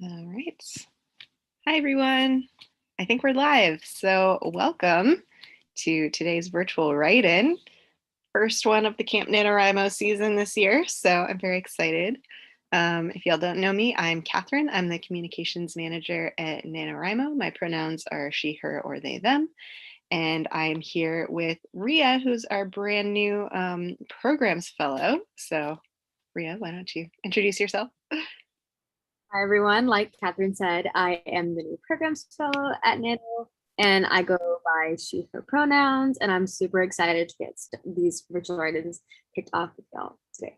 All right. Hi, everyone. I think we're live. So welcome to today's virtual write-in. First one of the Camp NaNoWriMo season this year. So I'm very excited. If y'all don't know me, I'm Catherine. I'm the communications manager at NaNoWriMo. My pronouns are she, her, or they, them. And I'm here with Ria, who's our brand new programs fellow. So Ria, why don't you introduce yourself? Hi, everyone. Like Catherine said, I am the new programs fellow at Nano, and I go by she, her pronouns, and I'm super excited to get these virtual write-ins kicked off with y'all today.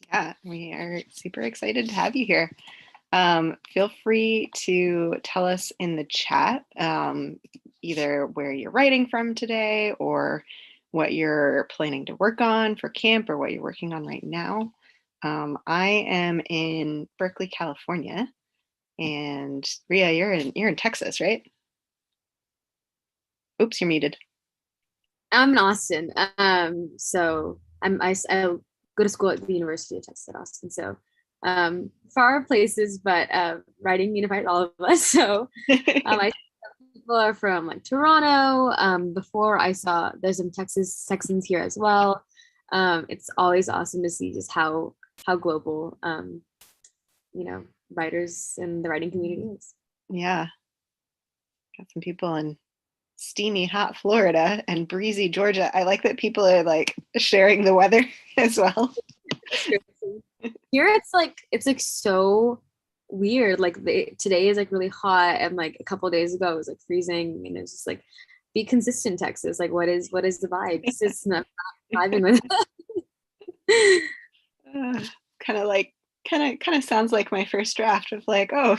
Yeah, we are super excited to have you here. Feel free to tell us in the chat either where you're writing from today or what you're planning to work on for camp or what you're working on right now. I am in Berkeley, California, and Ria, you're in Texas, right? Oops, you're muted. I'm in Austin, so I go to school at the University of Texas at Austin. So far places, but writing unifies all of us. So I people are from like Toronto. Before I saw there's some Texans here as well. It's always awesome to see just how global writers and the writing community is. Yeah, got some people in steamy hot Florida and breezy Georgia. I like that people are like sharing the weather as well. Here it's like so weird. Like today is like really hot, and like a couple days ago it was like freezing, and it's just like be consistent, Texas. Like what is the vibe? It's just not vibing with it. Kind of like kind of sounds like my first draft of like, oh,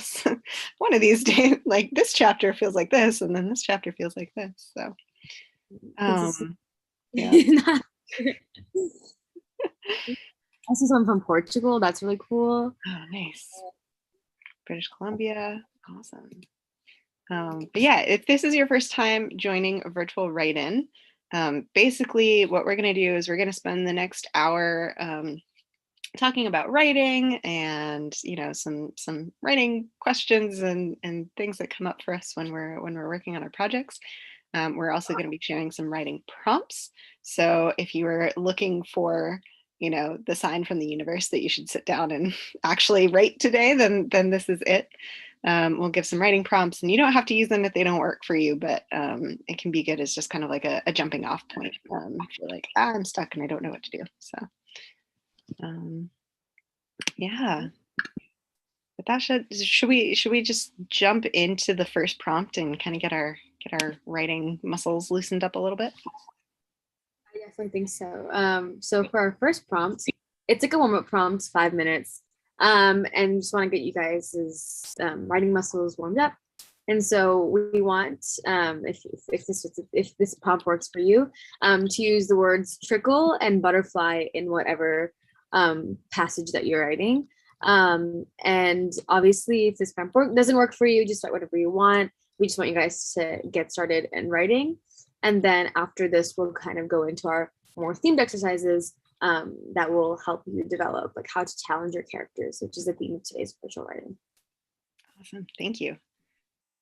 one of these days, like this chapter feels like this, and then this chapter feels like this. So, yeah. I see someone from Portugal. That's really cool. Oh, nice. British Columbia, awesome. But yeah, if this is your first time joining a virtual write-in, basically what we're going to do is we're going to spend the next hour talking about writing and some writing questions and things that come up for us when we're working on our projects. We're also going to be sharing some writing prompts. So if you were looking for the sign from the universe that you should sit down and actually write today, then this is it. We'll give some writing prompts, and you don't have to use them if they don't work for you, but it can be good as just kind of like a jumping off point if you're like, I'm stuck and I don't know what to do. So yeah, but that should we just jump into the first prompt and kind of get our writing muscles loosened up a little bit? I definitely think so. So for our first prompt, it's like a warm-up prompt, 5 minutes. And just want to get you guys' writing muscles warmed up. And so we want, if this prompt works for you, to use the words trickle and butterfly in whatever passage that you're writing. And obviously, if this prompt doesn't work for you, just write whatever you want. We just want you guys to get started in writing. And then after this, we'll kind of go into our more themed exercises that will help you develop like how to challenge your characters, which is the theme of today's virtual writing. Awesome, thank you.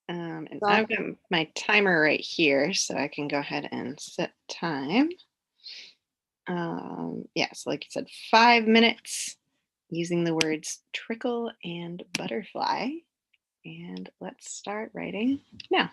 And I've got my timer right here, so I can go ahead and set time. Yeah, so like you said, 5 minutes using the words trickle and butterfly. And let's start writing now.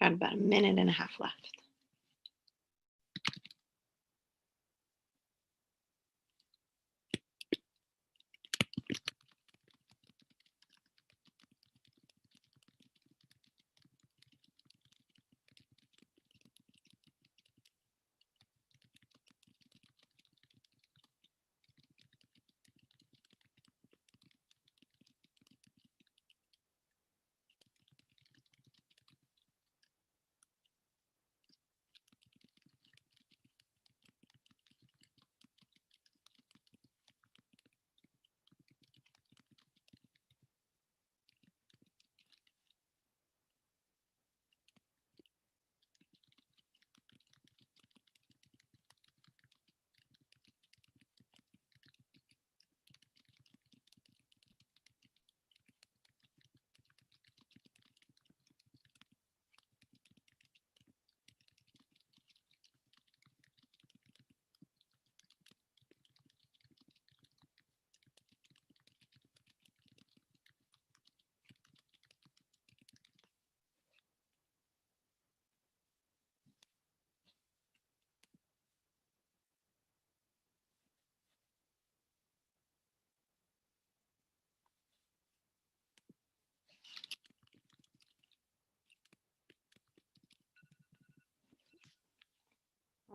Got about a minute and a half left.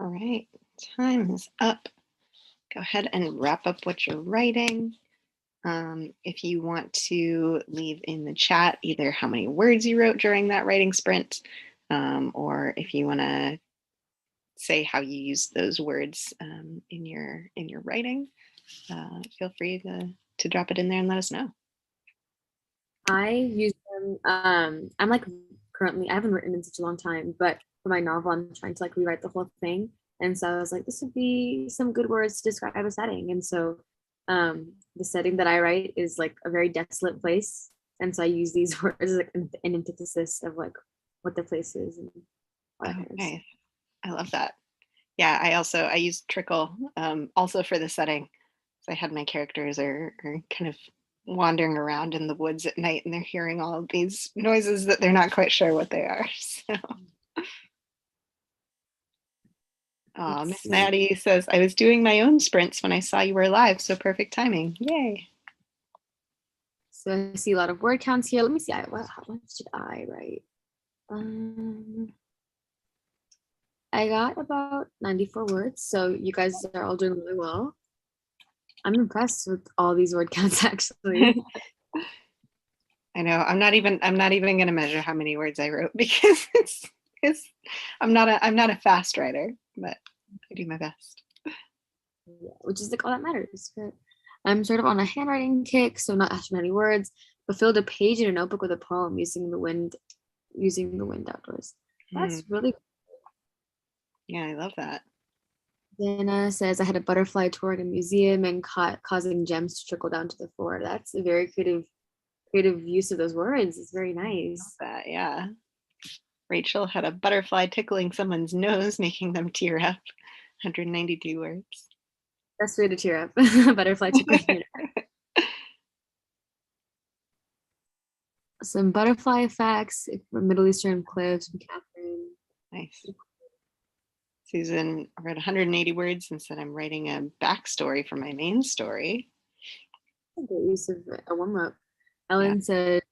All right, time is up. Go ahead and wrap up what you're writing. If you want to leave in the chat either how many words you wrote during that writing sprint, or if you want to say how you use those words in your writing, feel free to drop it in there and let us know. I use them. I'm like currently, I haven't written in such a long time, but for my novel, I'm trying to like rewrite the whole thing. And so I was like, this would be some good words to describe a setting. And so the setting that I write is like a very desolate place. And so I use these words as like an antithesis of like what the place is. And okay. I love that. Yeah, I used trickle also for the setting. So I had my characters are kind of wandering around in the woods at night and they're hearing all of these noises that they're not quite sure what they are. So Miss Maddie says, I was doing my own sprints when I saw you were live, so perfect timing. Yay. So I see a lot of word counts here. Let me see, how much did I write? I got about 94 words, so you guys are all doing really well. I'm impressed with all these word counts, actually. I know. I'm not even going to measure how many words I wrote because I'm not a fast writer, but I do my best. Yeah, which is like all that matters. But I'm sort of on a handwriting kick, so not as many words, but filled a page in a notebook with a poem using the wind outdoors. That's really cool. Yeah, I love that. Dana says I had a butterfly touring a museum and causing gems to trickle down to the floor. That's a very creative use of those words. It's very nice. That, yeah. Rachel had a butterfly tickling someone's nose, making them tear up. 192 words. Best way to tear up. Butterfly tickling. Some butterfly facts from Middle Eastern cliffs from Catherine. Nice. Susan read 180 words and said, I'm writing a backstory for my main story. Good use of a warm-up. Ellen said,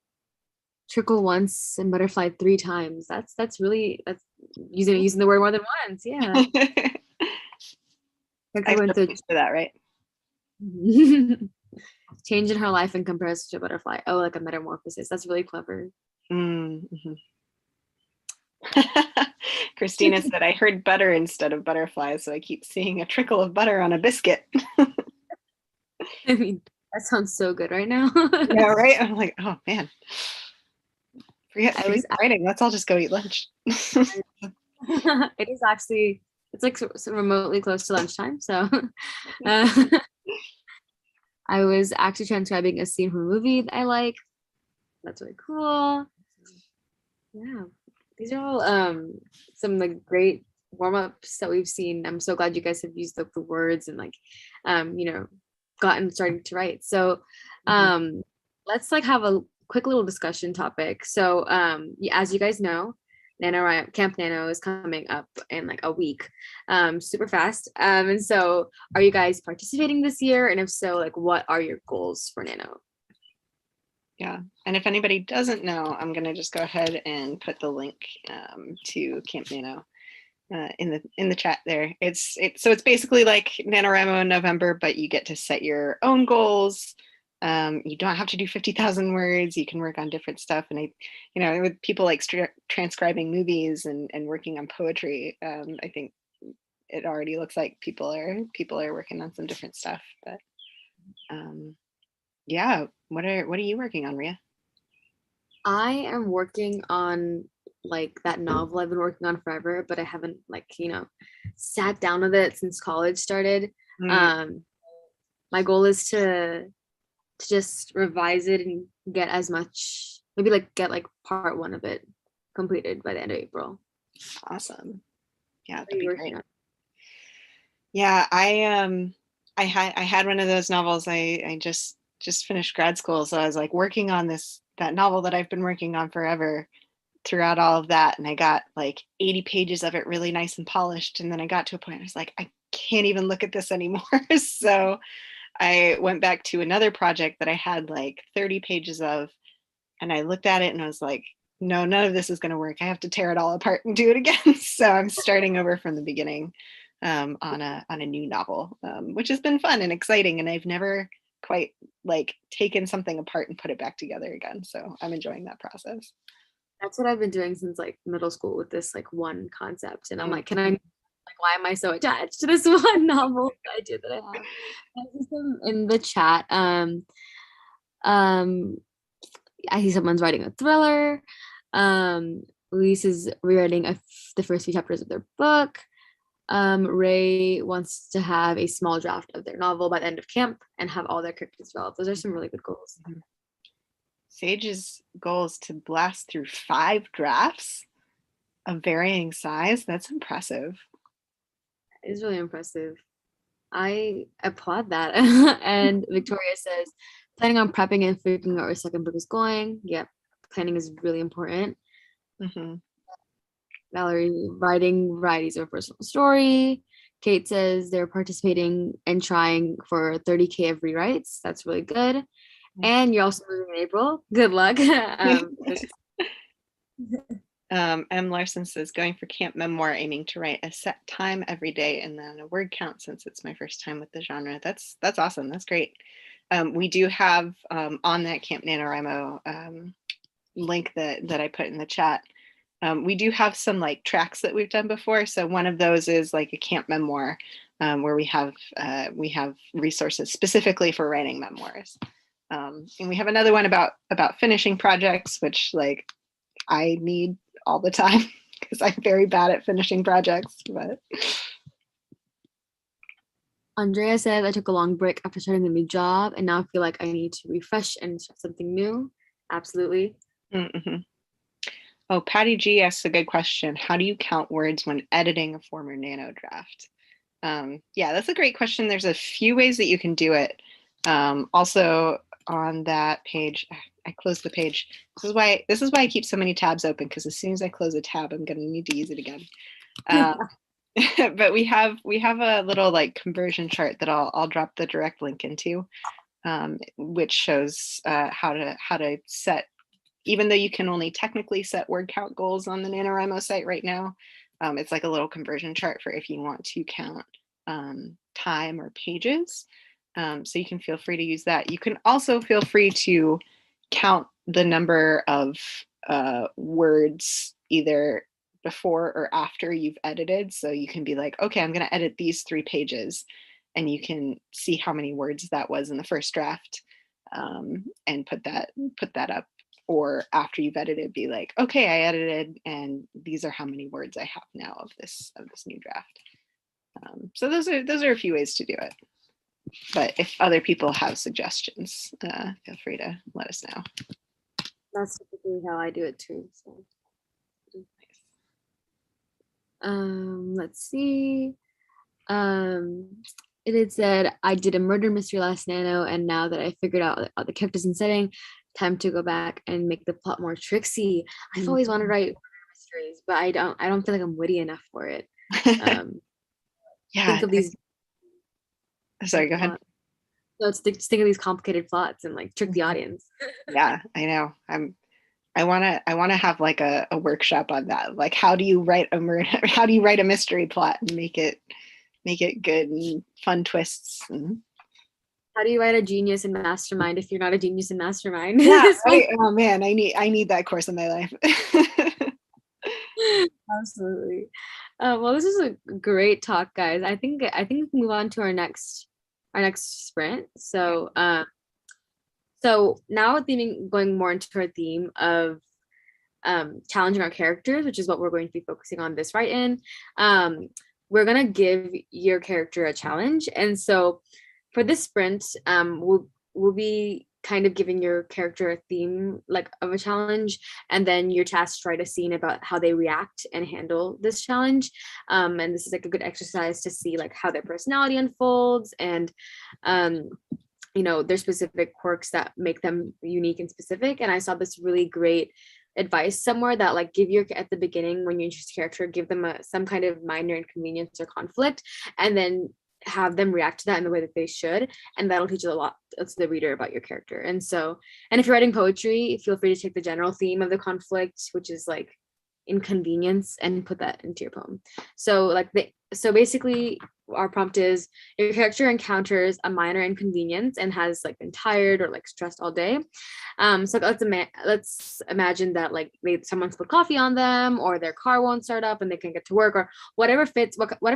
trickle once and butterfly 3 times. That's using the word more than once. Yeah. I went through that, right? Change in her life in comparison to a butterfly. Oh, like a metamorphosis. That's really clever. Mm-hmm. Christina said, I heard butter instead of butterflies, so I keep seeing a trickle of butter on a biscuit. I mean, that sounds so good right now. Yeah, right? I'm like, oh man. Forget writing. Let's all just go eat lunch. It is actually, it's like so remotely close to lunchtime. So I was actually transcribing a scene from a movie that I like. That's really cool. Yeah. These are all some like great warm-ups that we've seen. I'm so glad you guys have used the words and like gotten started to write. So let's like have a quick little discussion topic. So as you guys know, Camp Nano is coming up in like a week, super fast. And so are you guys participating this year? And if so, like what are your goals for Nano? Yeah, and if anybody doesn't know, I'm gonna just go ahead and put the link to Camp Nano in the chat there. It's basically like NaNoWriMo in November, but you get to set your own goals. You don't have to do 50,000 words. You can work on different stuff. And with people like transcribing movies and working on poetry, I think it already looks like people are working on some different stuff. But yeah, what are you working on, Ria? I am working on like that novel I've been working on forever, but I haven't sat down with it since college started. My goal is to just revise it and get as much, maybe like get like part 1 of it completed by the end of April. Awesome. Yeah, that'd be great. Yeah, I had one of those novels. I just finished grad school, so I was like working on that novel that I've been working on forever throughout all of that, and I got like 80 pages of it really nice and polished, and then I got to a point I was like, I can't even look at this anymore. So I went back to another project that I had like 30 pages of, and I looked at it and I was like, no, none of this is going to work. I have to tear it all apart and do it again. So I'm starting over from the beginning on a new novel, which has been fun and exciting, and I've never quite like taken something apart and put it back together again. So I'm enjoying that process. That's what I've been doing since like middle school with this like one concept, and I'm like, why am I so attached to this one novel idea that I have? I see some in the chat. I see someone's writing a thriller. Elise is rewriting the first few chapters of their book. Ray wants to have a small draft of their novel by the end of camp and have all their characters developed. Those are some really good goals. Sage's goal is to blast through 5 drafts of varying size. That's impressive. It is really impressive. I applaud that. And Victoria says, planning on prepping and figuring out where second book is going. Yep, planning is really important. Valerie, writing varieties of a personal story. Kate says they're participating and trying for 30K of rewrites. That's really good. And you're also moving in April. Good luck. M. Larson says, going for camp memoir, aiming to write a set time every day and then a word count since it's my first time with the genre. That's awesome. That's great. We do have on that Camp NaNoWriMo link that I put in the chat. We do have some like tracks that we've done before. So one of those is like a camp memoir where we have resources specifically for writing memoirs. And we have another one about finishing projects, which like I need all the time because I'm very bad at finishing projects. But Andrea says, I took a long break after starting a new job and now I feel like I need to refresh and start something new. Absolutely. Oh, Patty G asks a good question. How do you count words when editing a former Nano draft? Yeah, that's a great question. There's a few ways that you can do it. Also on that page, I closed the page. This is why I keep so many tabs open, because as soon as I close a tab, I'm going to need to use it again. But we have a little like conversion chart that I'll drop the direct link into, which shows how to set. Even though you can only technically set word count goals on the NaNoWriMo site right now, it's like a little conversion chart for if you want to count time or pages. So you can feel free to use that. You can also feel free to count the number of words either before or after you've edited. So you can be like, okay, I'm going to edit these 3 pages, and you can see how many words that was in the first draft and put that up. Or after you've edited, be like, okay, I edited, and these are how many words I have now of this new draft. So those are a few ways to do it. But if other people have suggestions, feel free to let us know. That's typically how I do it too. So. Let's see. It had said, I did a murder mystery last Nano, and now that I figured out all the characters and setting, time to go back and make the plot more tricksy. I've always wanted to write mysteries, but I don't feel like I'm witty enough for it. Yeah. Think of these Sorry, go ahead. plots. So it's just think of these complicated plots and like trick the audience. Yeah, I know. I wanna have like a workshop on that. Like, how do you write a mystery plot and make it good and fun twists? And... How do you write a genius in mastermind if you're not a genius in mastermind? Yeah, right. Oh man, I need that course in my life. Absolutely. Well, this is a great talk, guys. I think we can move on to our next sprint. So so now going more into our theme of challenging our characters, which is what we're going to be focusing on this write-in. We're gonna give your character a challenge, and so for this sprint, we'll be kind of giving your character a theme like of a challenge, and then you're tasked to write a scene about how they react and handle this challenge. And this is like a good exercise to see like how their personality unfolds and their specific quirks that make them unique and specific. And I saw this really great advice somewhere that like at the beginning when you introduce a character, give them some kind of minor inconvenience or conflict, and then have them react to that in the way that they should, and that'll teach you a lot to the reader about your character. And if you're writing poetry, feel free to take the general theme of the conflict, which is like inconvenience, and put that into your poem. So basically our prompt is your character encounters a minor inconvenience and has like been tired or like stressed all day. So let's imagine that like someone spilled coffee on them, or their car won't start up and they can't get to work, or whatever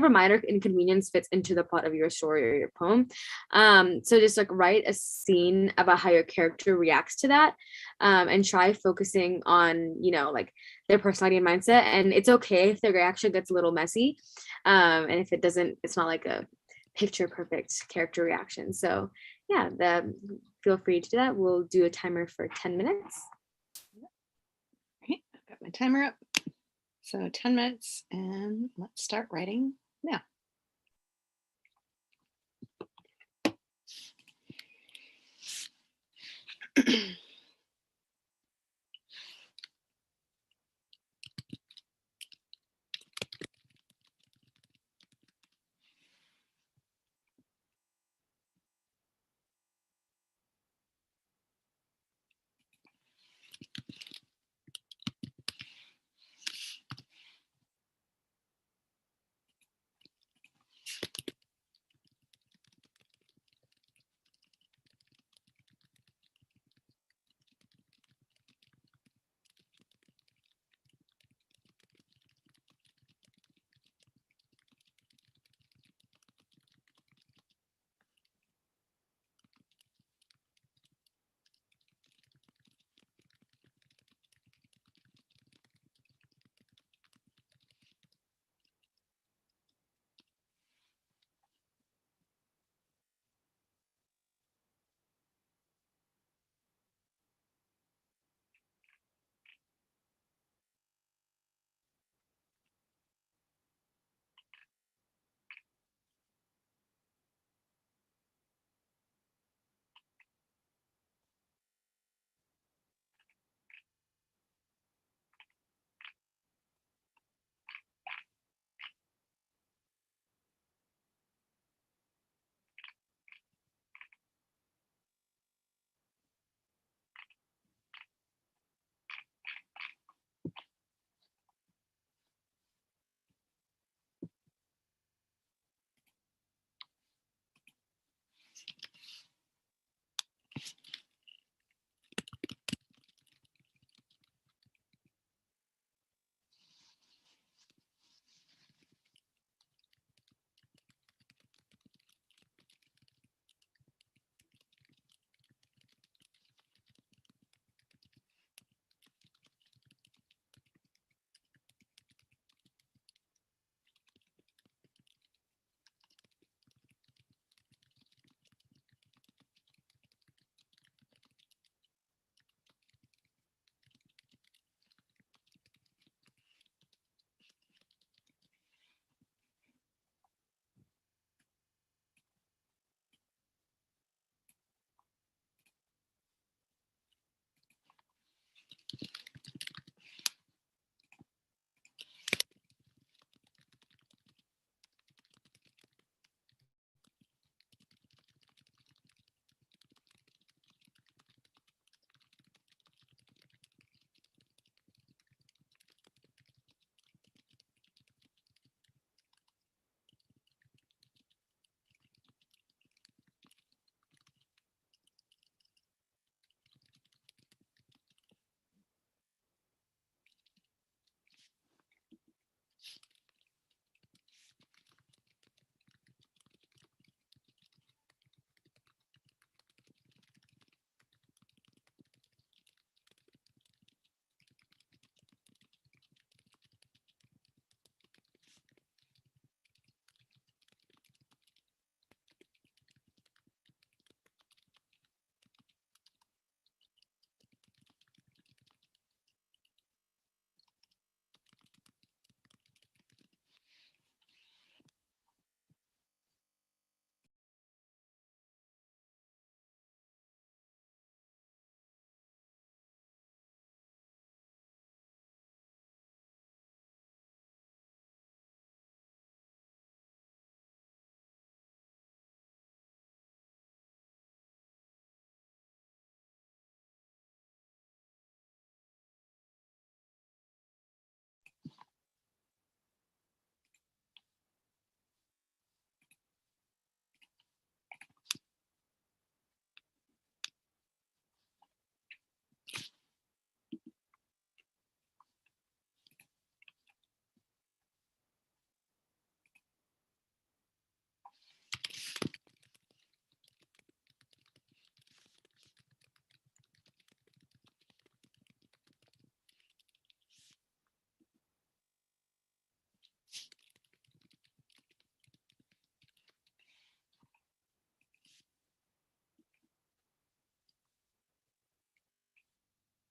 minor inconvenience fits into the plot of your story or your poem. So just like write a scene about how your character reacts to that, and try focusing on like their personality and mindset. And it's okay if their reaction gets a little messy, and if it doesn't, it's not like a picture perfect character reaction. So yeah, feel free to do that. We'll do a timer for 10 minutes. Okay, I've got my timer up. So 10 minutes, and let's start writing now.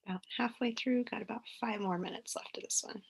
About halfway through, got about 5 more minutes left of this one.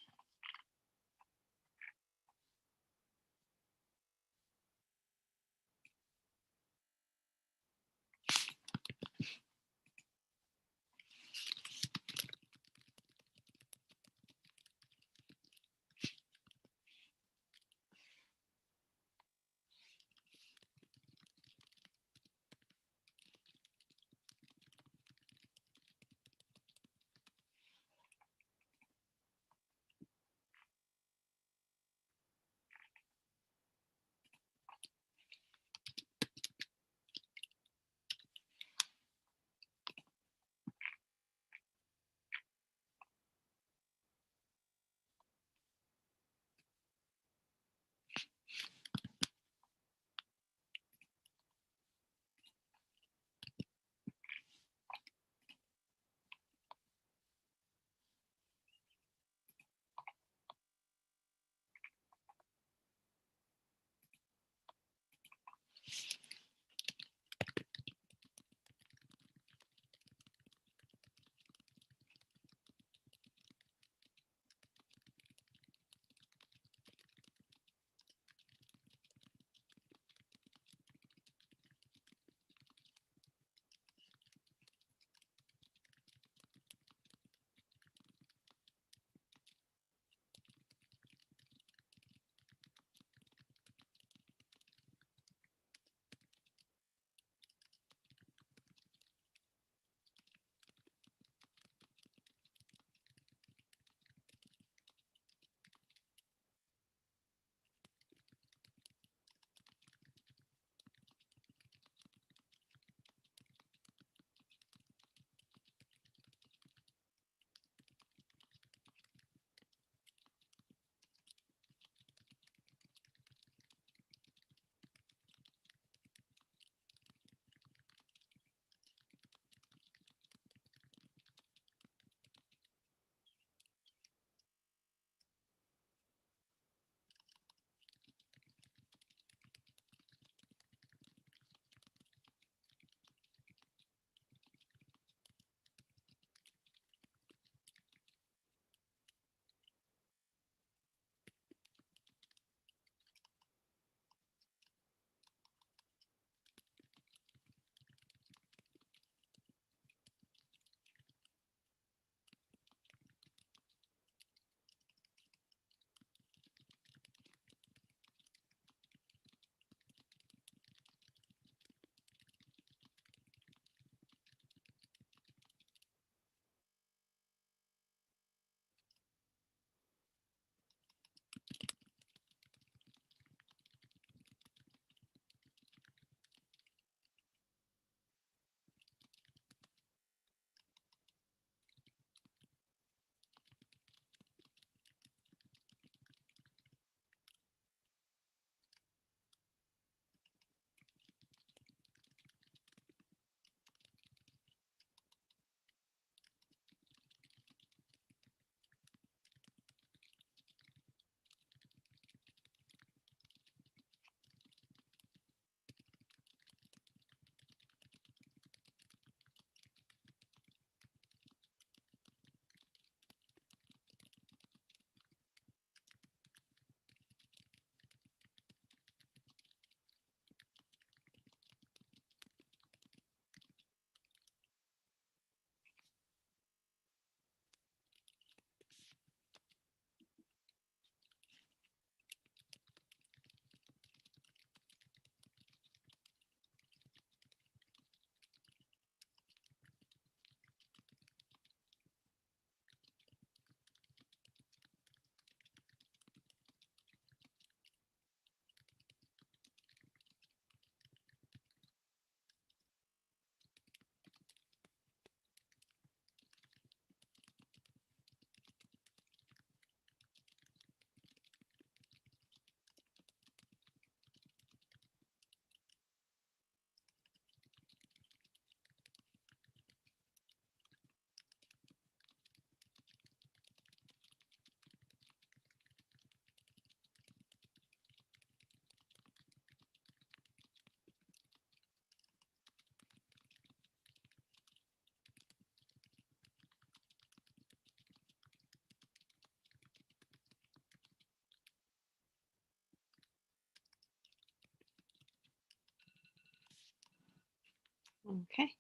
Okay.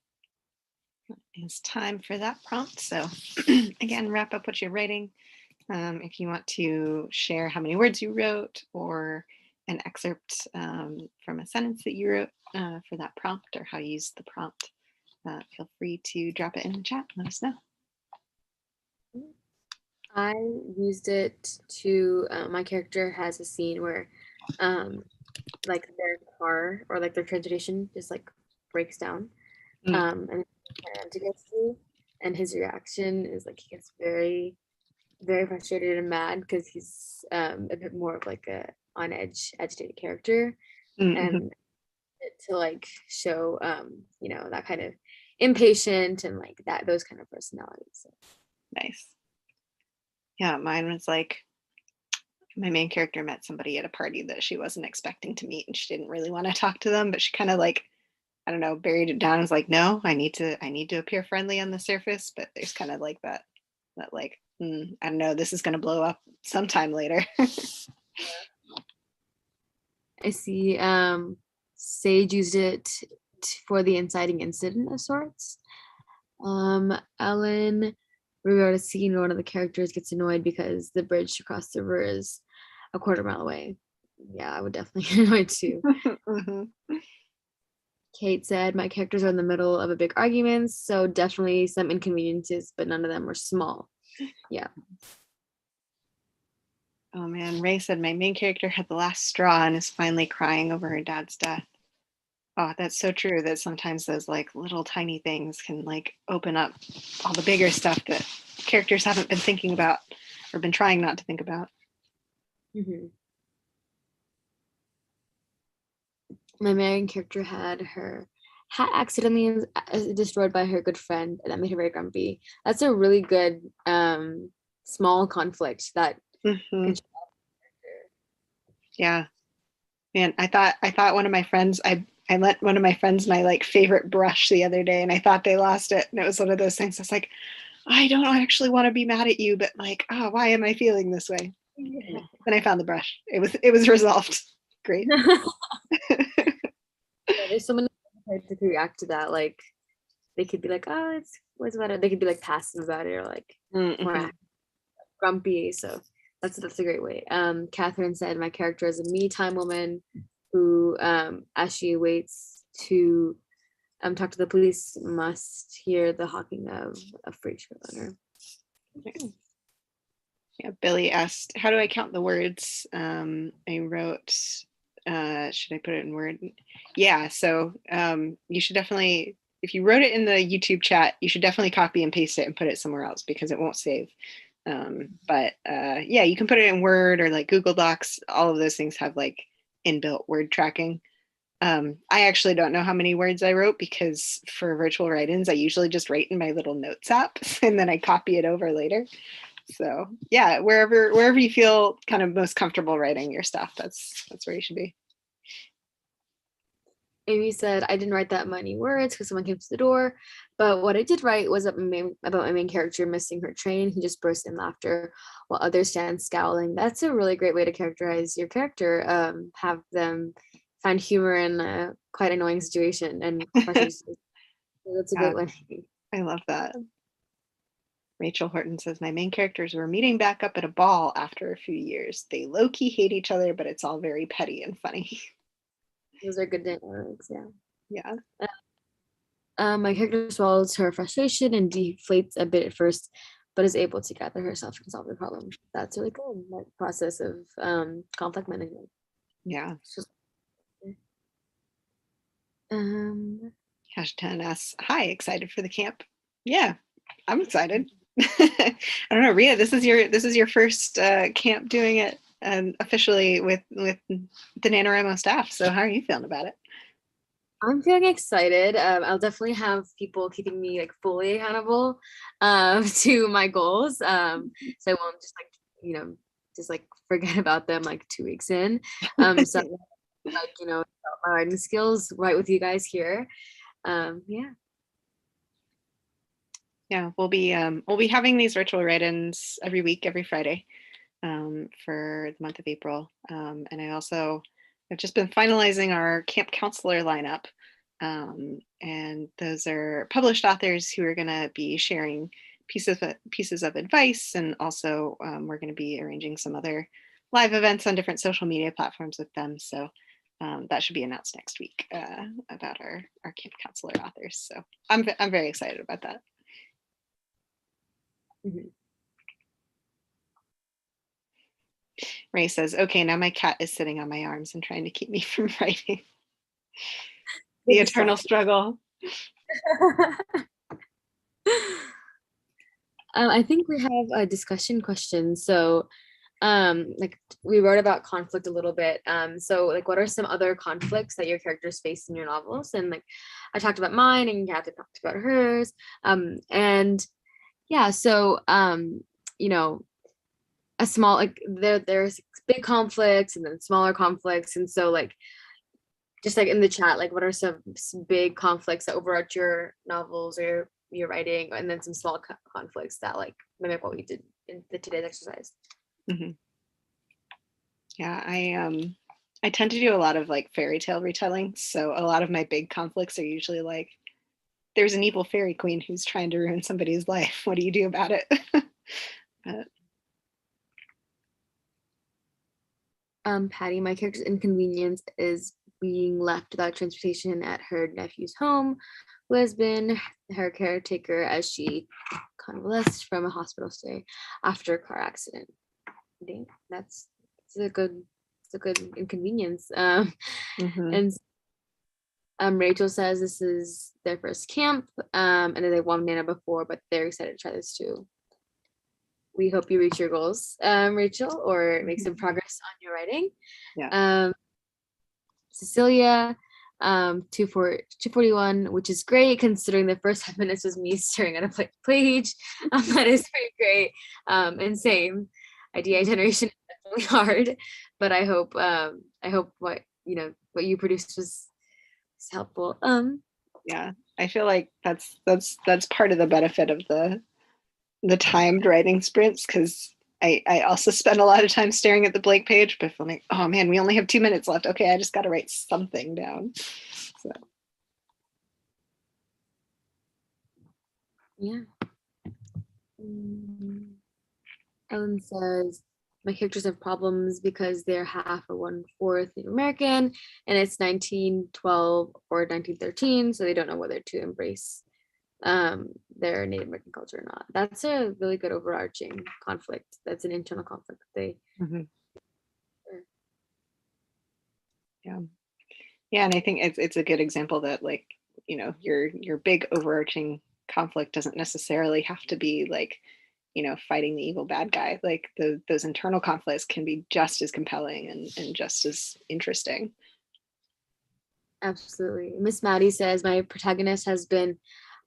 It's time for that prompt. So again, wrap up what you're writing. If you want to share how many words you wrote or an excerpt from a sentence that you wrote for that prompt or how you used the prompt, feel free to drop it in the chat. Let us know. I used it to, my character has a scene where like their car or like their transportation just like breaks down. And to get through, and his reaction is like he gets very, very frustrated and mad because he's a bit more of like a on edge, agitated character, and to like show that kind of impatient and like that those kind of personalities. So. Nice. Yeah, mine was like my main character met somebody at a party that she wasn't expecting to meet, and she didn't really want to talk to them, but she kind of like, I don't know, buried it down and was like, no, I need to appear friendly on the surface, but there's kind of like that like, I don't know, this is going to blow up sometime later. I see. Sage used it for the inciting incident of sorts. Ellen rewrote a scene where one of the characters gets annoyed because the bridge across the river is a quarter mile away. Yeah, I would definitely get annoyed too. Kate said, my characters are in the middle of a big argument, so definitely some inconveniences, but none of them were small. Yeah. Oh man, Ray said my main character had the last straw and is finally crying over her dad's death. Oh, that's so true that sometimes those like little tiny things can like open up all the bigger stuff that characters haven't been thinking about or been trying not to think about. My main character had her hat accidentally destroyed by her good friend, and that made her very grumpy. That's a really good small conflict that can Yeah. Man, I thought one of my friends, I lent one of my friends my like favorite brush the other day and I thought they lost it. And it was one of those things. I was like, I don't actually want to be mad at you, but like, oh, why am I feeling this way? Yeah. Then I found the brush. It was resolved. Great. Yeah, there's so many ways to react to that. Like they could be like, oh, what's about it? They could be like passive about it or like more grumpy. So that's a great way. Catherine said my character is a me time woman who, as she waits to talk to the police, must hear the hawking of a freight owner. Yeah, Billy asked, how do I count the words? I wrote, should I put it in Word? Yeah, so you should definitely, if you wrote it in the YouTube chat, you should definitely copy and paste it and put it somewhere else because it won't save. But yeah, you can put it in Word or like Google Docs. All of those things have like inbuilt word tracking. I actually don't know how many words I wrote because for virtual write-ins, I usually just write in my little notes app and then I copy it over later. So yeah, wherever you feel kind of most comfortable writing your stuff, that's where you should be. Amy said, I didn't write that many words because someone came to the door, but what I did write was about my main character missing her train. He just burst in laughter while others stand scowling. That's a really great way to characterize your character. Have them find humor in a quite annoying situation and that's a great one. I love that. Rachel Horton says, my main characters were meeting back up at a ball after a few years. They low-key hate each other, but it's all very petty and funny. Those are good dynamics, yeah. Yeah. My character swallows her frustration and deflates a bit at first, but is able to gather herself and solve the problem. That's really cool. That process of conflict management. Yeah. Hashtag asks, hi, excited for the camp? Yeah, I'm excited. I don't know, Rita, this is your first camp doing it officially with the NaNoWriMo staff. So how are you feeling about it? I'm feeling excited. I'll definitely have people keeping me like fully accountable to my goals. So I won't just like forget about them like 2 weeks in. So like my writing skills right with you guys here. Yeah, we'll be having these virtual write-ins every week, every Friday, for the month of April. And I've just been finalizing our camp counselor lineup. And those are published authors who are going to be sharing pieces of advice. And also we're going to be arranging some other live events on different social media platforms with them. So that should be announced next week about our camp counselor authors. So I'm very excited about that. Mm-hmm. Ray says, okay, now my cat is sitting on my arms and trying to keep me from writing. The eternal struggle. I think we have a discussion question. So like we wrote about conflict a little bit. So like what are some other conflicts that your characters face in your novels? And like I talked about mine and Kathy talked about hers. And yeah, so you know, a small like there's big conflicts and then smaller conflicts. And so like just like in the chat, like what are some big conflicts that overarch your novels or your writing, and then some small conflicts that like mimic what we did in the today's exercise. Mm-hmm. Yeah, I tend to do a lot of like fairy tale retelling. So a lot of my big conflicts are usually like, there's an evil fairy queen who's trying to ruin somebody's life. What do you do about it? Patty, my character's inconvenience is being left without transportation at her nephew's home, who has been her caretaker as she convalesced from a hospital stay after a car accident. I think that's a good inconvenience. Mm-hmm. And Rachel says this is their first camp, and then they won Nano before, but they're excited to try this too. We hope you reach your goals, Rachel, or make some progress on your writing. Yeah. Cecilia, 241, which is great considering the first 5 minutes was me staring at a page. That is pretty great. And same, idea generation is definitely hard, but I hope what you produced was helpful. Yeah, I feel like that's part of the benefit of the timed writing sprints, because I also spend a lot of time staring at the blank page, but I'm like, oh man, we only have 2 minutes left. Okay, I just got to write something down. So yeah. Ellen says, my characters have problems because they're half or 1/4 Native American, and it's 1912 or 1913, so they don't know whether to embrace their Native American culture or not. That's a really good overarching conflict. That's an internal conflict that they. mm-hmm. Yeah, and I think it's a good example that, like, you know, your big overarching conflict doesn't necessarily have to be like, you know, fighting the evil bad guy. Like those internal conflicts can be just as compelling and just as interesting. Absolutely. Miss Maddie says, my protagonist has been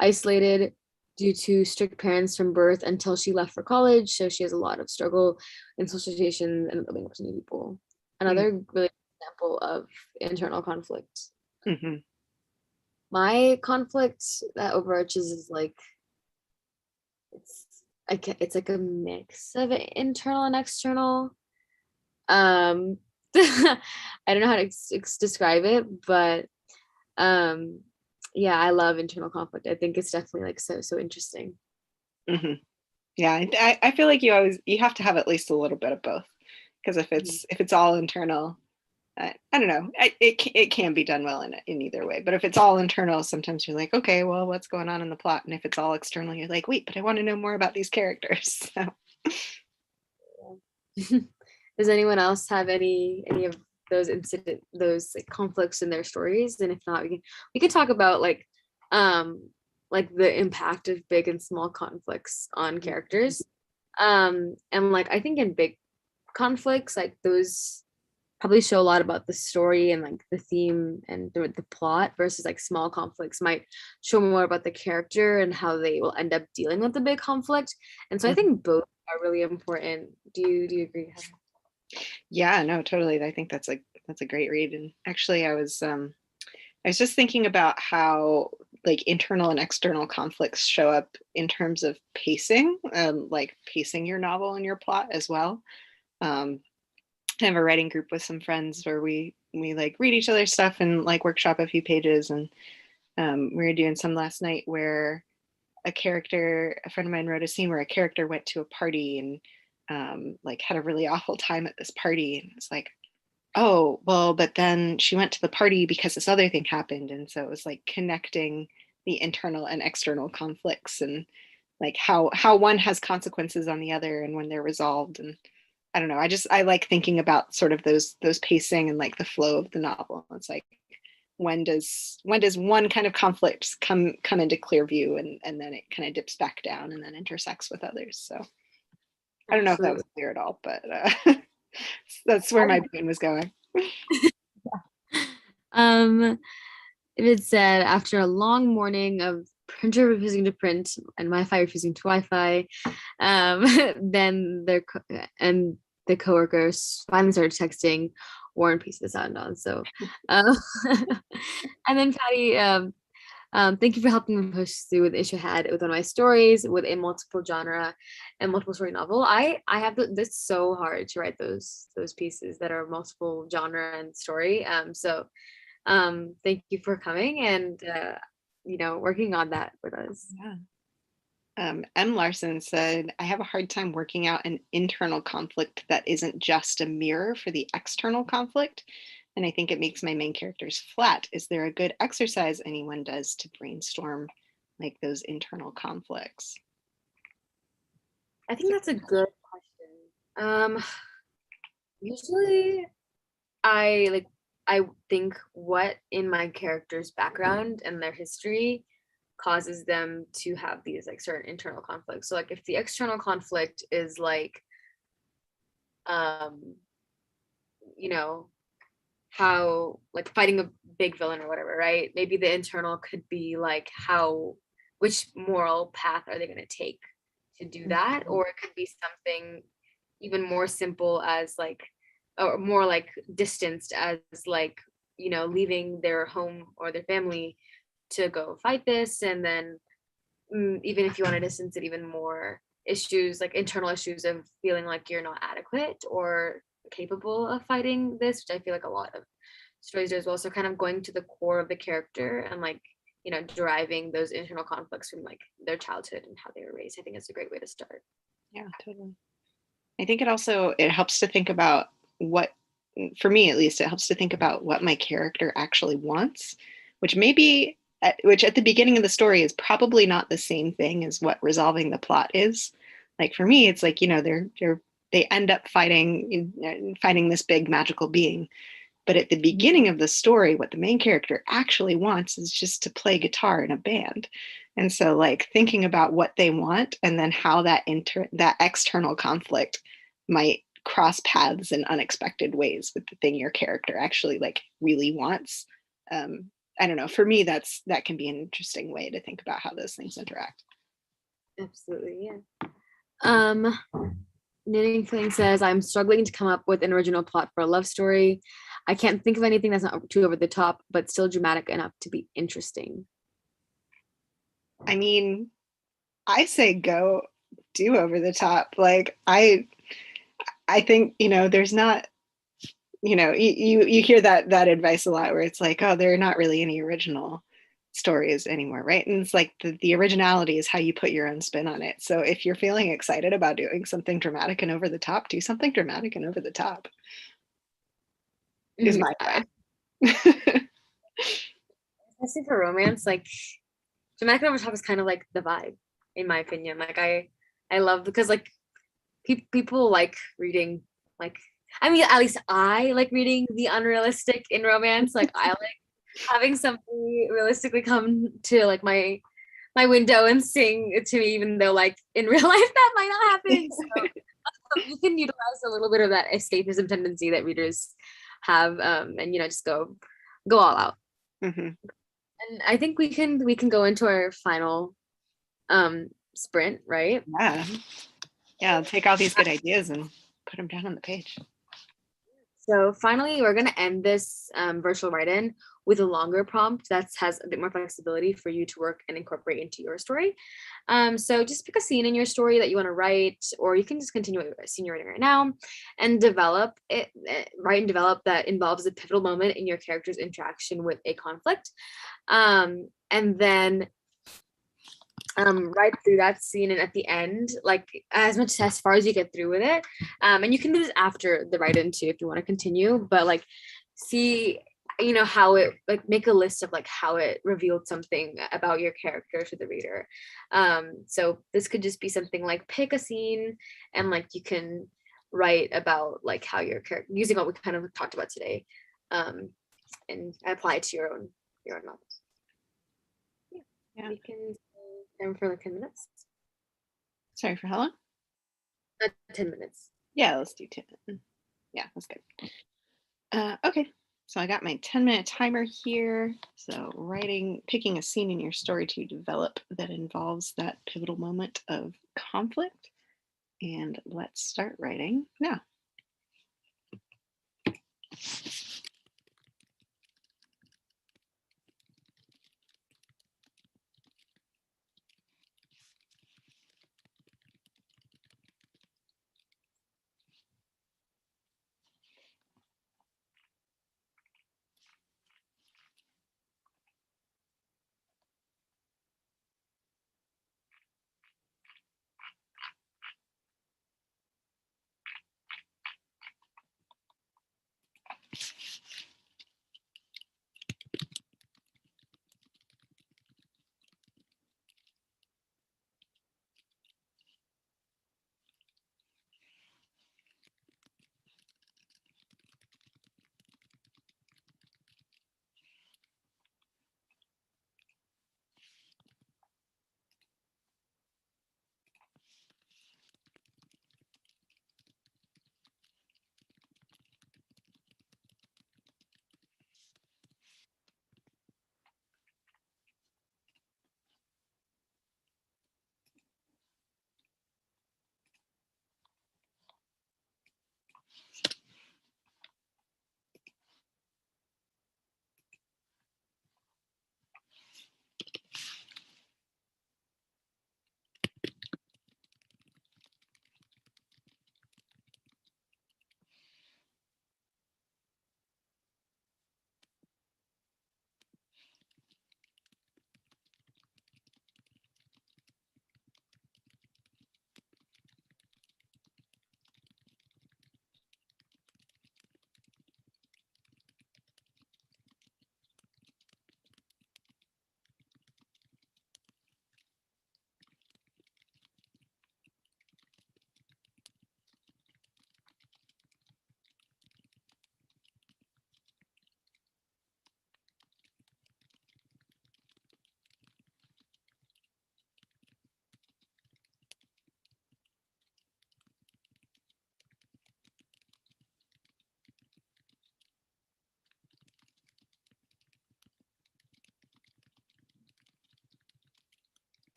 isolated due to strict parents from birth until she left for college. So she has a lot of struggle in socialization and living up to new people. Another really example of internal conflict. Mm-hmm. My conflict that overarches is like, it's like a mix of internal and external. I don't know how to describe it, but yeah, I love internal conflict. I think it's definitely like so interesting. Mm-hmm. Yeah, I feel like you have to have at least a little bit of both, because if it's all internal, I don't know, it can be done well in either way. But if it's all internal, sometimes you're like, okay, well, what's going on in the plot? And if it's all external, you're like, wait, but I want to know more about these characters. So. Does anyone else have any of those like conflicts in their stories? And if not, we can talk about like the impact of big and small conflicts on characters. And like I think in big conflicts, like those probably show a lot about the story and like the theme and the plot, versus like small conflicts might show more about the character and how they will end up dealing with the big conflict. And so I think both are really important. Do you agree? Yeah, no, totally. I think that's a great read. And actually I was just thinking about how like internal and external conflicts show up in terms of pacing, like pacing your novel and your plot as well. I have a writing group with some friends where we like read each other's stuff and like workshop a few pages, and We were doing some last night where a friend of mine wrote a scene where a character went to a party and like had a really awful time at this party. And it's like, oh, well, but then she went to the party because this other thing happened. And so it was like connecting the internal and external conflicts and like how one has consequences on the other and when they're resolved. And I don't know, I like thinking about sort of those pacing and like the flow of the novel. It's like when does one kind of conflict come into clear view and then it kind of dips back down and then intersects with others. So I don't know if that was clear at all, but that's where my brain was going. It said, after a long morning of printer refusing to print and Wi-Fi refusing to Wi-Fi, then the coworkers finally started texting War and Peace to the sound on. So, and then Patty, thank you for helping me push through the issue I had with one of my stories with a multiple genre and multiple story novel. I have this so hard to write those pieces that are multiple genre and story. So thank you for coming and working on that with us. Yeah. M. Larson said, I have a hard time working out an internal conflict that isn't just a mirror for the external conflict. And I think it makes my main characters flat. Is there a good exercise anyone does to brainstorm like those internal conflicts? I think that's a good question. Usually I think what in my character's background and their history causes them to have these like certain internal conflicts. So like if the external conflict is like how like fighting a big villain or whatever, right? Maybe the internal could be like which moral path are they going to take to do that? Or it could be something even more simple as like, or more like distanced as like, leaving their home or their family to go fight this. And then even if you want to distance it even more, issues like internal issues of feeling like you're not adequate or capable of fighting this, which I feel like a lot of stories do as well. So kind of going to the core of the character and like, deriving those internal conflicts from like their childhood and how they were raised. I think it's a great way to start. Yeah, totally. I think it helps to think about for me at least, it helps to think about what my character actually wants, which at the beginning of the story is probably not the same thing as what resolving the plot is. Like for me, it's like, they end up fighting this big magical being. But at the beginning of the story, what the main character actually wants is just to play guitar in a band. And so like thinking about what they want and then how that external conflict might cross paths in unexpected ways with the thing your character actually like really wants. I don't know, for me, that can be an interesting way to think about how those things interact. Absolutely, yeah. Knitting Feeling says, I'm struggling to come up with an original plot for a love story. I can't think of anything that's not too over the top, but still dramatic enough to be interesting. I mean, I say go do over the top. Like I think, there's not, you hear that advice a lot where it's like, oh, there are not really any original stories anymore, right? And it's like the originality is how you put your own spin on it. So if you're feeling excited about doing something dramatic and over the top, do something dramatic and over the top. Is my plan. Especially for romance, like dramatic and over the top is kind of like the vibe, in my opinion. Like I love, because like people like reading, like, I mean, at least I like reading the unrealistic in romance. Like I like having somebody realistically come to like my window and sing to me, even though like in real life that might not happen. So you can utilize a little bit of that escapism tendency that readers have, and just go all out. Mm-hmm. And I think we can go into our final sprint, right? Yeah, I'll take all these good ideas and put them down on the page. So finally, we're going to end this virtual write-in with a longer prompt that has a bit more flexibility for you to work and incorporate into your story. So just pick a scene in your story that you want to write, or you can just continue a scene you're writing right now and write and develop that involves a pivotal moment in your character's interaction with a conflict. and then right through that scene, and at the end, like as far as you get through with it, and you can do this after the write-in too if you want to continue, but like see how it, like, make a list of like how it revealed something about your character to the reader. So this could just be something like pick a scene and like you can write about like how your character, using what we kind of talked about today, and apply it to your own novel. Yeah. We can time for like 10 minutes. Sorry, for how long? 10 minutes. Yeah, let's do 10. Yeah, that's good. Okay, so I got my 10-minute timer here. So picking a scene in your story to develop that involves that pivotal moment of conflict. And let's start writing now.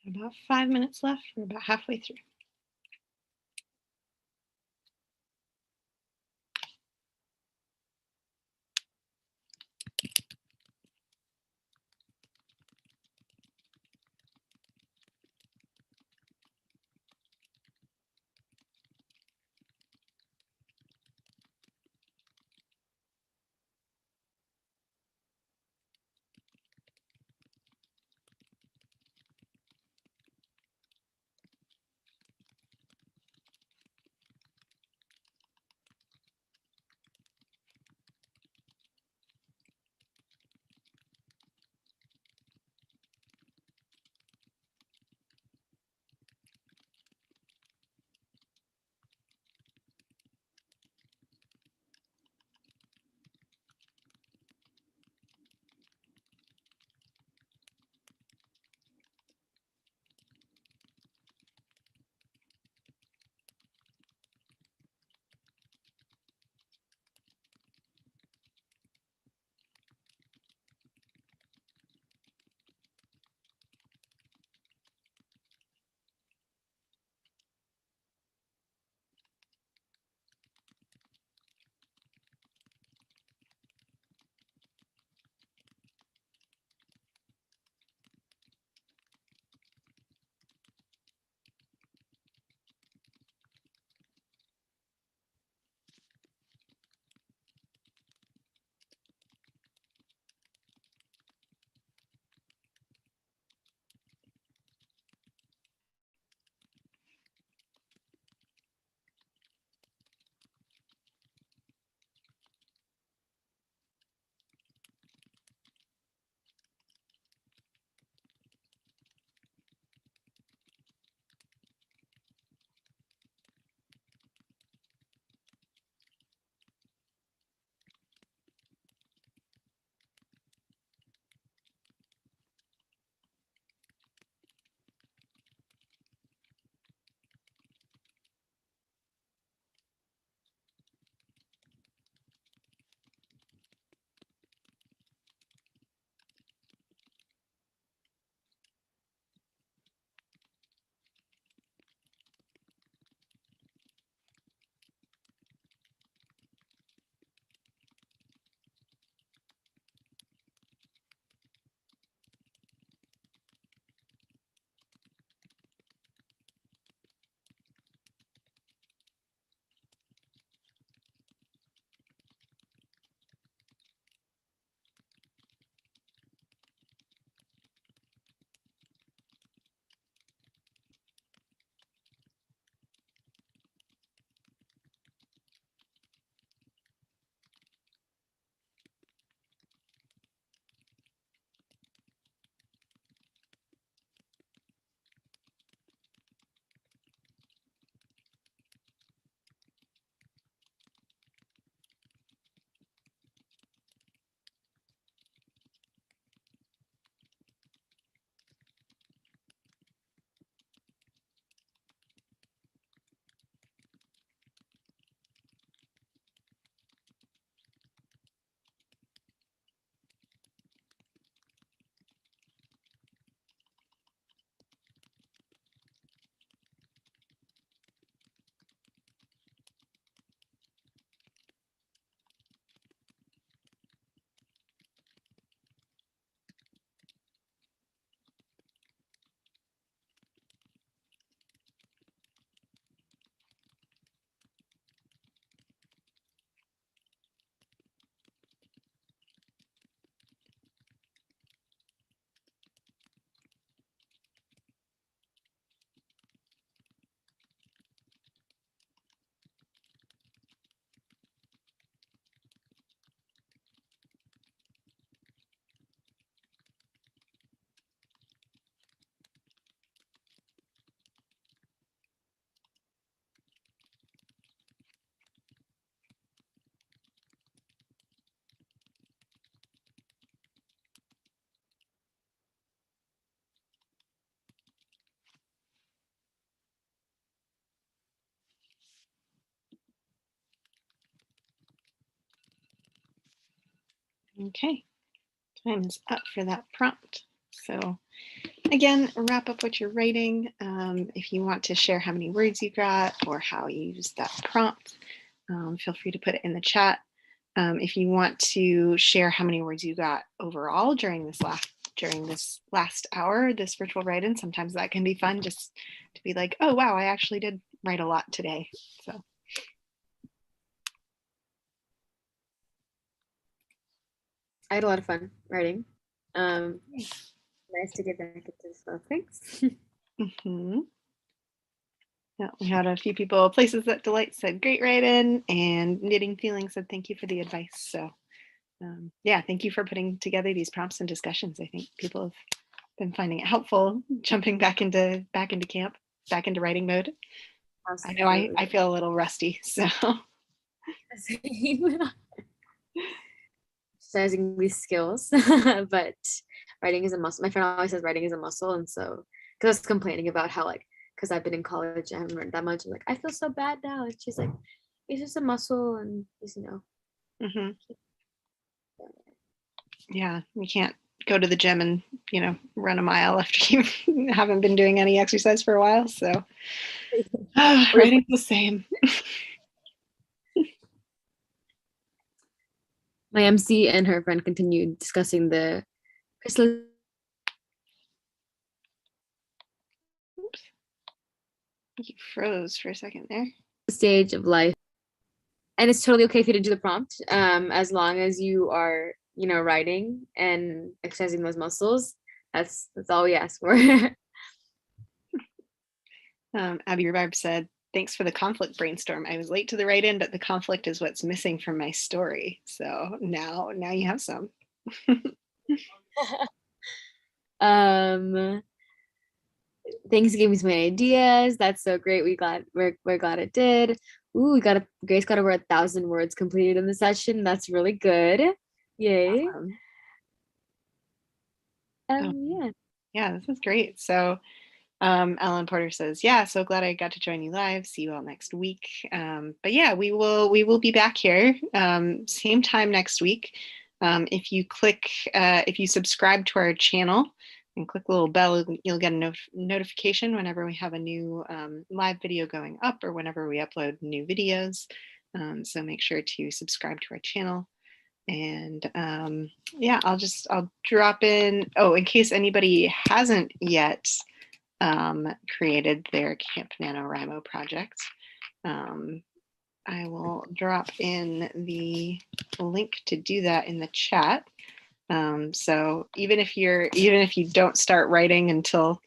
About 5 minutes left. We're about halfway through. Okay, time is up for that prompt. So again, wrap up what you're writing. If you want to share how many words you got or how you used that prompt, feel free to put it in the chat. If you want to share how many words you got overall during this last hour, this virtual write-in, sometimes that can be fun, just to be like, oh wow, I actually did write a lot today. So I had a lot of fun writing. Nice to get back into this stuff. Thanks. Yeah, we had a few people. Places That Delight said great write-in, and Knitting Feelings said thank you for the advice. So yeah, thank you for putting together these prompts and discussions. I think people have been finding it helpful jumping back into camp, back into writing mode. Absolutely. I know I feel a little rusty, so exercising these skills, but writing is a muscle. My friend always says writing is a muscle, and so because I was complaining about how because I've been in college, I haven't written that much. I'm like, I feel so bad now. And she's like, it's just a muscle, and just yeah, you can't go to the gym and run a mile after you haven't been doing any exercise for a while. So writing's the same. My MC and her friend continued discussing the chrysalis. Oops. You froze for a second there. Stage of life, and it's totally okay for you to do the prompt, as long as you are writing and exercising those muscles. That's all we ask for. Abby Rebarb said, thanks for the conflict brainstorm. I was late to the write-in, but the conflict is what's missing from my story. So now you have some. Thanks for giving me some ideas. That's so great. We're glad it did. Ooh, Grace got over 1,000 words completed in the session. That's really good. Yay. Yeah, this is great. So Ellen Porter says, yeah, so glad I got to join you live. See you all next week. But yeah, we will be back here same time next week. If you subscribe to our channel and click the little bell, you'll get a notification whenever we have a new live video going up or whenever we upload new videos. So make sure to subscribe to our channel. And yeah, I'll drop in, in case anybody hasn't yet created their Camp NaNoWriMo project. I will drop in the link to do that in the chat. So even if you don't start writing until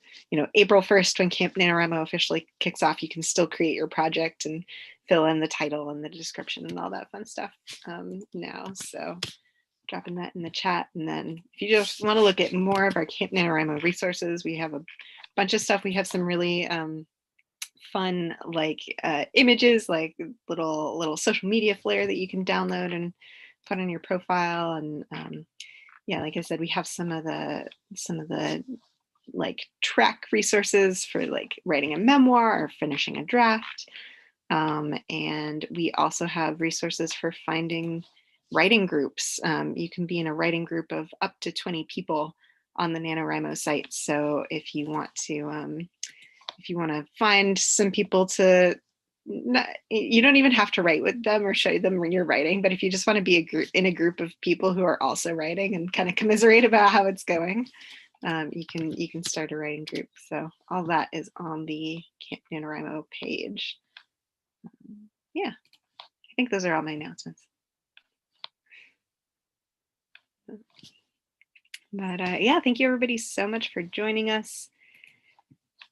April 1st, when Camp NaNoWriMo officially kicks off, you can still create your project and fill in the title and the description and all that fun stuff now. So dropping that in the chat. And then if you just want to look at more of our Camp NaNoWriMo resources, we have a bunch of stuff. We have some really fun images, like little social media flair that you can download and put on your profile. And yeah, like I said, we have some of the track resources for writing a memoir or finishing a draft. And we also have resources for finding writing groups. You can be in a writing group of up to 20 people on the NaNoWriMo site. So if you want to find some people you don't even have to write with them or show them when you're writing, but if you just want to be in a group of people who are also writing and kind of commiserate about how it's going, you can start a writing group. So all that is on the Camp NaNoWriMo page. Yeah, I think those are all my announcements. But yeah, thank you everybody so much for joining us.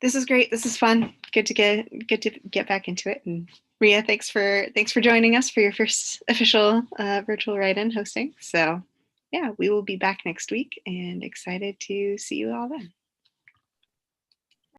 This is great. This is fun. Good to get back into it. And Ria, thanks for joining us for your first official virtual write-in hosting. So yeah, we will be back next week and excited to see you all then.